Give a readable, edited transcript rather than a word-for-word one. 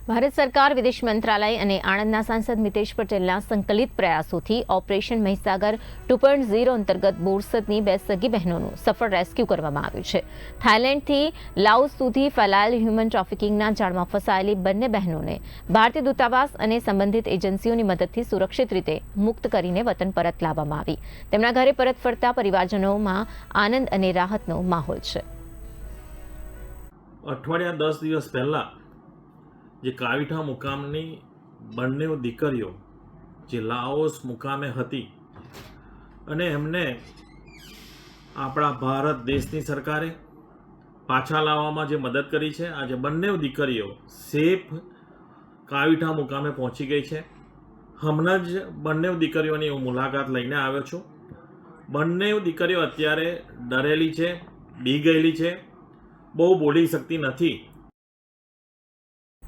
ભારત સરકાર વિદેશ મંત્રાલય અને આણંદના સાંસદ મિતેશ પટેલના સંકલિત પ્રયાસોથી ઓપરેશન મહીસાગર 2.0 અંતર્ગત બોરસદની 2 સગી બહેનોનું સફળ રેસ્ક્યુ કરવામાં આવ્યું છે. થાઇલેન્ડથી લાઓસ સુધી ફેલાયેલ હ્યુમન ટ્રાફિકિંગના જાળમાં ફસાયેલી બંને બહેનોને ભારતીય દૂતાવાસ અને સંબંધિત એજન્સીઓની મદદથી સુરક્ષિત રીતે મુક્ત કરીને વતન પરત લાવવામાં આવી. તેમના ઘરે પરત ફરતા પરિવારજનોમાં આનંદ અને રાહતનો માહોલ છે. અઠવાડિયા 10 દિવસ પહેલાં જે કાવીઠા મુકામની બંને દીકરીઓ જે લાઓસ મુકામે હતી અને એમને આપણા ભારત દેશની સરકારે પાછા લાવવામાં જે મદદ કરી છે, આજે બંને દીકરીઓ સેફ કાવીઠા મુકામે પહોંચી ગઈ છે. હમણાં જ બંને દીકરીઓની હું મુલાકાત લઈને આવ્યો છું. બંને દીકરીઓ અત્યારે ડરેલી છે, બી ગયેલી છે, બહુ બોલી શકતી નથી.